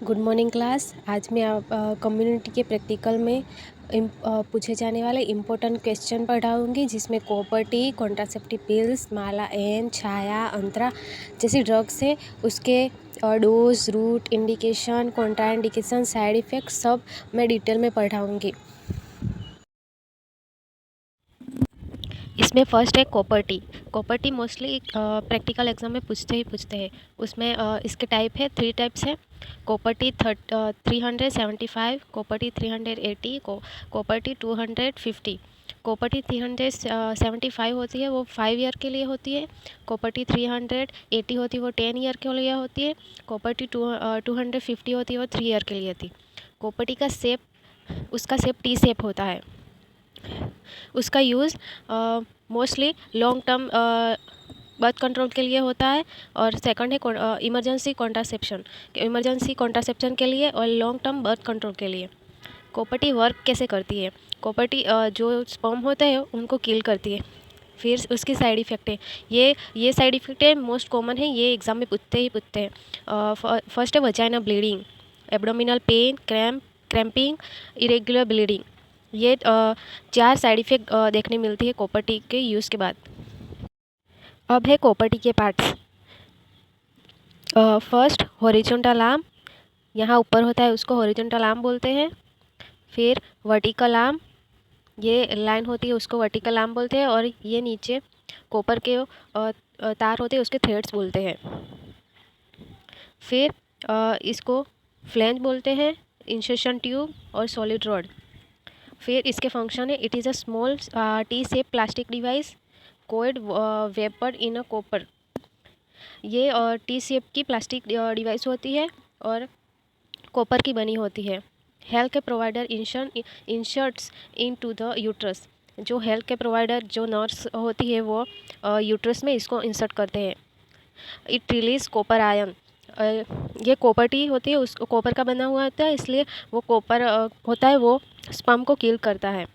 Good morning class. आज मैं आप कम्युनिटी के प्रैक्टिकल में पूछे जाने वाले इम्पोर्टेंट क्वेश्चन पढ़ाऊँगी, जिसमें copper T, contraceptive pills, Mala N, Chhaya, Antara जैसी ड्रग्स है, उसके dose, route, indication, contraindication, side effect सब मैं डिटेल में पढ़ाऊँगी। इसमें फर्स्ट है copper T. Copper T mostly practical exam में पूछते हैं। उसमें इसके टाइप है, 3 टाइप्स है। Copper T 375, copper T 380, copper T 250। Copper T 375 होती है, वो 5 ईयर के लिए होती है। कॉपर टी 380 होती है, वो 10 ईयर के लिए होती है। कॉपर टी 250 होती है, वो 3 ईयर के लिए होती है। कॉपर टी का शेप, उसका शेप टी शेप होता है। उसका use mostly long term birth control के लिए होता है। और सेकंड है इमरजेंसी कॉन्ट्रासेप्शन के लिए और लॉन्ग टर्म बर्थ कंट्रोल के लिए। कॉपर टी वर्क कैसे करती है? कॉपर टी जो स्पर्म होते हैं उनको किल करती है। फिर उसकी साइड इफ़ेक्ट है, ये साइड इफ़ेक्ट है मोस्ट कॉमन है, ये एग्ज़ाम में पूछते हैं। फर्स्ट है vagina bleeding, abdominal pain, cramping, irregular bleeding. ये 4 साइड इफ़ेक्ट देखने मिलती है कॉपर टी के यूज़ के बाद। अब है कॉपर टी के पार्ट्स। फर्स्ट हॉरिजॉन्टल आर्म, यहाँ ऊपर होता है उसको हॉरिजॉन्टल आर्म बोलते हैं। फिर वर्टिकल आर्म, ये लाइन होती है उसको वर्टिकल आर्म बोलते हैं। और ये नीचे कॉपर के तार होते हैं उसके थ्रेड्स बोलते हैं। फिर इसको फ्लैंज बोलते हैं, इंसर्शन ट्यूब और सॉलिड रॉड। फिर इसके फंक्शन है, it is a small T shape plastic device cold vapour in a copper. ये टी शेप की प्लास्टिक डिवाइस होती है और कॉपर की बनी होती है। हेल्थ के provider inserts into the uterus. जो हेल्थ के प्रोवाइडर जो नर्स होती है वो यूट्रस में इसको इंसर्ट करते हैं। It release copper ion. ये कॉपर टी होती है, उस कॉपर का बना हुआ होता है, इसलिए वो कॉपर होता है वो स्पर्म को किल करता है।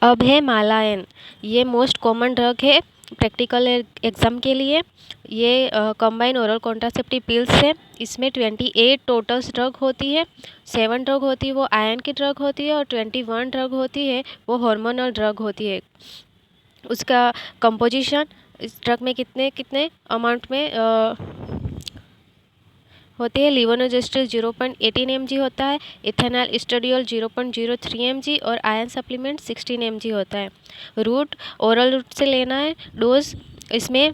अब है मालायन, ये मोस्ट कॉमन ड्रग है प्रैक्टिकल एग्ज़ाम के लिए। ये कंबाइन ओरल कॉन्ट्रासेप्टिव पिल्स है। इसमें 28 टोटल्स ड्रग होती है। 7 ड्रग होती है वो आयन की ड्रग होती है और 21 ड्रग होती है वो हार्मोनल ड्रग होती है। उसका कंपोजिशन इस ड्रग में कितने कितने अमाउंट में होती है। लीवोनोजेस्ट्रिल 0.18 mg होता है, इथेनॉल एस्ट्राडियोल 0.03 mg और आयरन सप्लीमेंट 16 mg होता है। रूट ओरल रूट से लेना है। डोज इसमें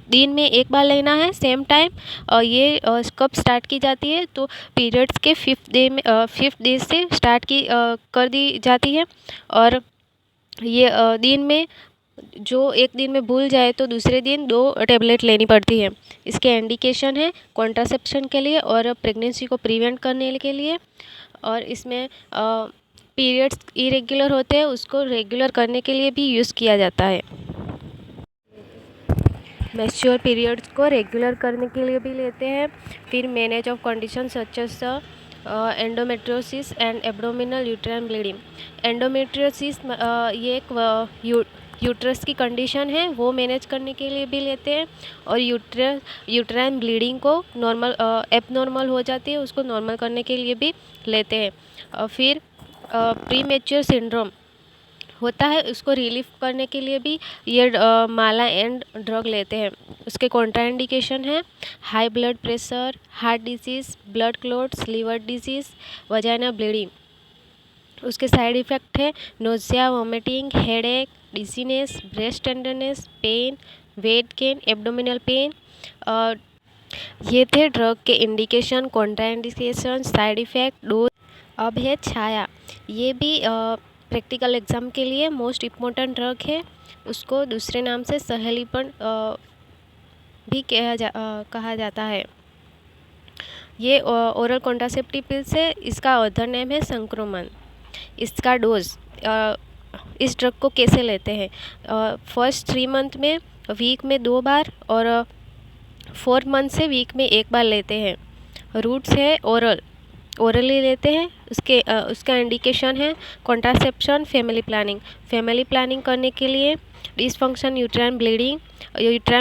दिन में एक बार लेना है सेम टाइम। ये कब स्टार्ट की जाती है तो पीरियड्स के 5th डे से स्टार्ट कर दी जाती है। और ये दिन में जो एक दिन में भूल जाए तो दूसरे दिन 2 टेबलेट लेनी पड़ती है। इसके इंडिकेशन है कॉन्ट्रासेप्शन के लिए और प्रेगनेंसी को प्रिवेंट करने के लिए। और इसमें पीरियड्स इरेगुलर होते हैं, उसको रेगुलर करने के लिए भी यूज़ किया जाता है। मेंस्ट्रुअल पीरियड्स को रेगुलर करने के लिए भी लेते हैं। फिर manage of condition such as endometriosis and abdominal uterine bleeding. Endometriosis ये एक यूट्रस की कंडीशन है, वो मैनेज करने के लिए भी लेते हैं। और यूट्राइन ब्लीडिंग को नॉर्मल एबनॉर्मल हो जाती है, उसको नॉर्मल करने के लिए भी लेते हैं। फिर प्रीमेच्योर सिंड्रोम होता है, उसको रिलीफ करने के लिए भी ये माला एंड ड्रग लेते हैं। उसके कॉन्ट्राइंडिकेशन है high blood pressure, heart disease, blood clots, liver disease, vagina bleeding. उसके साइड इफ़ेक्ट है nausea, vomiting, headache, dizziness, breast tenderness, pain, weight gain, abdominal pain. ये थे ड्रग के indication, contraindication, side effect, dose. अब है छाया, ये भी प्रैक्टिकल एग्ज़ाम के लिए मोस्ट इम्पोर्टेंट ड्रग है। उसको दूसरे नाम से सहेलीपन भी कहा जाता है। ये ओरल कॉन्ट्रासेप्टिव पिल्स है, इसका अदर नेम है संक्रमण। इसका डोज इस ड्रग को कैसे लेते हैं? फर्स्ट 3 मंथ में वीक में 2 बार और 4th मंथ से वीक में 1 बार लेते हैं। रूट्स है ओरली लेते हैं। उसका इंडिकेशन है कॉन्ट्रासेप्शन, फैमिली प्लानिंग करने के लिए डिसफंक्शन यूट्राइन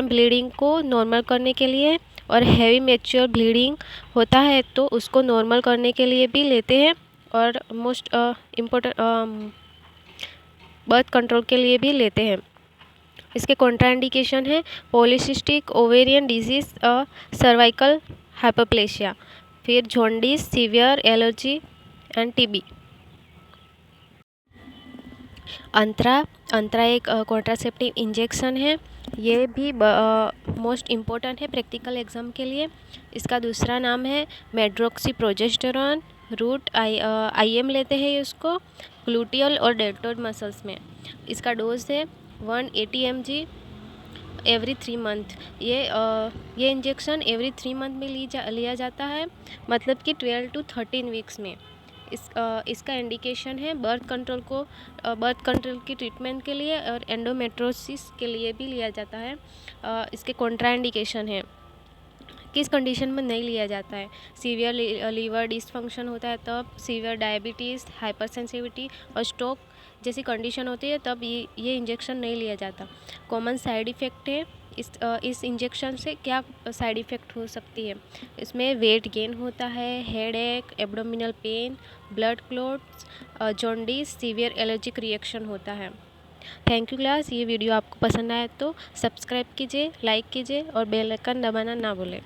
ब्लीडिंग को नॉर्मल करने के लिए, और हैवी मैच्योर ब्लीडिंग होता है तो उसको नॉर्मल करने के लिए भी लेते हैं, और मोस्ट इम्पोर्टेंट बर्थ कंट्रोल के लिए भी लेते हैं। इसके कॉन्ट्राइंडिकेशन है polycystic ovarian disease, cervical hyperplasia, फिर jaundice, severe allergy and TB. Antara एक कॉन्ट्रासेप्टिव इंजेक्शन है, ये भी मोस्ट इम्पोर्टेंट है प्रैक्टिकल एग्जाम के लिए। इसका दूसरा नाम है मेड्रोक्सीप्रोजेस्टेरॉन, रूट IM लेते हैं इसको ग्लूटियल और डेल्टोइड मसल्स में। इसका डोज है 180 mg एवरी 3 मंथ। ये इंजेक्शन एवरी 3 मंथ में लिया जाता है, मतलब कि 12 to 13 वीक्स में। इसका इंडिकेशन है बर्थ कंट्रोल की ट्रीटमेंट के लिए, और एंडोमेट्रोसिस के लिए भी लिया जाता है। इसके कॉन्ट्राइंडिकेशन है, किस कंडीशन में नहीं लिया जाता है। सीवियर लीवर डिसफंक्शन होता है तब, सीवियर डायबिटीज़, हाइपरसेंसिटिविटी और स्ट्रोक जैसी कंडीशन होती है तब ये इंजेक्शन नहीं लिया जाता। कॉमन साइड इफ़ेक्ट है इस इंजेक्शन से क्या साइड इफ़ेक्ट हो सकती है। इसमें वेट गेन होता है, हेड एक, abdominal pain, blood clots, jaundice, severe allergic reaction होता है। Thank you class. ये वीडियो आपको पसंद आया तो सब्सक्राइब कीजिए, लाइक कीजिए और बेल आइकन दबाना ना भूलें।